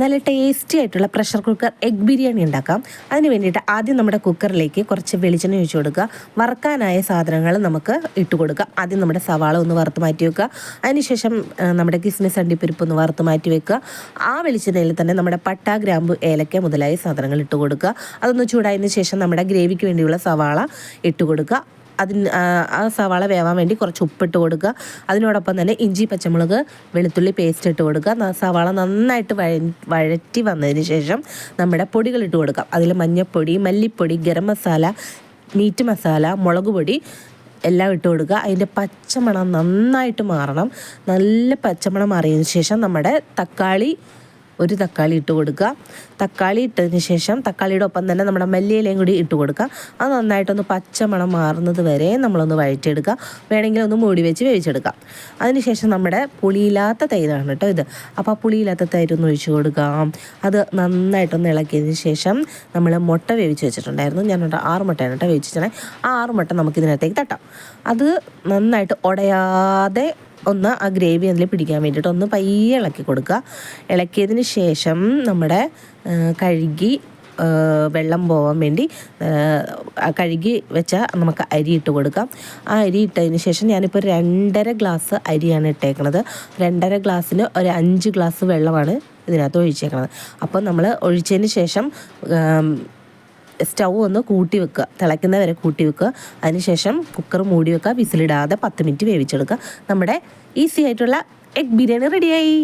നല്ല ടേസ്റ്റി ആയിട്ടുള്ള pressure cooker egg biryani ഉണ്ടാക്കാം. അതിന് വേണ്ടിയിട്ട് ആദ്യം നമ്മുടെ കുക്കറിലേക്ക് കുറച്ച് വെളിച്ചെണ്ണ ഒഴിച്ച് കൊടുക്കുക. വറുക്കാനായ സാധനങ്ങൾ നമുക്ക് ഇട്ട് കൊടുക്കുക. ആദ്യം നമ്മുടെ സവാള ഒന്ന് വറുത്ത് മാറ്റി വെക്കുക. അതിനുശേഷം നമ്മുടെ കിസ്മിസ് അണ്ടിപ്പരിപ്പ് ഒന്ന് വറുത്ത് മാറ്റി വെക്കുക. ആ വെളിച്ചെണ്ണയിൽ തന്നെ നമ്മുടെ പട്ട, ഗ്രാമ്പു, ഏലക്ക മുതലായ സാധനങ്ങൾ ഇട്ട് കൊടുക്കുക. അതൊന്ന് ചൂടായതിന് ശേഷം നമ്മുടെ ഗ്രേവിക്ക് വേണ്ടിയുള്ള സവാള ഇട്ട് കൊടുക്കുക. ആ സവാള വേവാൻ വേണ്ടി കുറച്ച് ഉപ്പിട്ട് കൊടുക്കുക. അതിനോടൊപ്പം തന്നെ ഇഞ്ചി, പച്ചമുളക്, വെളുത്തുള്ളി പേസ്റ്റ് ഇട്ട് കൊടുക്കുക. സവാള നന്നായിട്ട് വഴറ്റി വന്നതിന് ശേഷം നമ്മുടെ പൊടികൾ ഇട്ട് കൊടുക്കാം. അതിൽ മഞ്ഞൾപ്പൊടി, മല്ലിപ്പൊടി, ഗരം മസാല, മീറ്റ് മസാല, മുളക് പൊടി എല്ലാം ഇട്ട് കൊടുക്കുക. അതിൻ്റെ പച്ചമണം നന്നായിട്ട് മാറണം. നല്ല പച്ചമണം മാറിയതിന് ശേഷം നമ്മുടെ ഒരു തക്കാളി ഇട്ട് കൊടുക്കുക. തക്കാളി ഇട്ടതിന് ശേഷം തക്കാളിയുടെ ഒപ്പം തന്നെ നമ്മുടെ മല്ലിയിലയും കൂടി ഇട്ട് കൊടുക്കുക. അത് നന്നായിട്ടൊന്ന് പച്ചമണം മാറുന്നത് വരെ നമ്മളൊന്ന് വഴറ്റിയെടുക്കുക. വേണമെങ്കിൽ ഒന്ന് മൂടി വെച്ച് വേവിച്ചെടുക്കാം. അതിനുശേഷം നമ്മുടെ പുളിയില്ലാത്ത തൈരാണ് കേട്ടോ ഇത്. അപ്പോൾ ആ പുളിയില്ലാത്ത തൈരൊന്ന് ഒഴിച്ച് കൊടുക്കാം. അത് നന്നായിട്ടൊന്ന് ഇളക്കിയതിന് ശേഷം നമ്മൾ മുട്ട വേവിച്ച് വെച്ചിട്ടുണ്ടായിരുന്നു. ഞാൻ 6 മുട്ടയാണ് കേട്ടോ വേവിച്ചിട്ടുണ്ടെങ്കിൽ. ആ 6 മുട്ട നമുക്കിതിനകത്തേക്ക് തട്ടാം. അത് നന്നായിട്ട് ഉടയാതെ ഒന്ന് ആ ഗ്രേവി അതിൽ പിടിക്കാൻ വേണ്ടിയിട്ട് ഒന്ന് പയ്യെ ഇളക്കി കൊടുക്കുക. ഇളക്കിയതിന് ശേഷം നമ്മുടെ കഴുകി വെള്ളം പോകാൻ വേണ്ടി കഴുകി വെച്ചാൽ നമുക്ക് അരി ഇട്ട് കൊടുക്കാം. ആ അരി ഇട്ടതിന് ശേഷം ഞാനിപ്പോൾ 2.5 ഗ്ലാസ് അരിയാണ് ഇട്ടേക്കണത്. 2.5 ഗ്ലാസ്സിന് ഒരു 5 ഗ്ലാസ് വെള്ളമാണ് ഇതിനകത്ത് ഒഴിച്ചേക്കണത്. അപ്പോൾ നമ്മൾ ഒഴിച്ചതിന് ശേഷം സ്റ്റൗ ഒന്ന് കൂട്ടി വെക്കുക, തിളയ്ക്കുന്ന വരെ കൂട്ടി വെക്കുക. അതിനുശേഷം കുക്കർ മൂടി വെക്കുക. വിസിലിടാതെ 10 മിനിറ്റ് വേവിച്ചെടുക്കുക. നമ്മുടെ ഈസി ആയിട്ടുള്ള എഗ് ബിരിയാണി റെഡിയായി.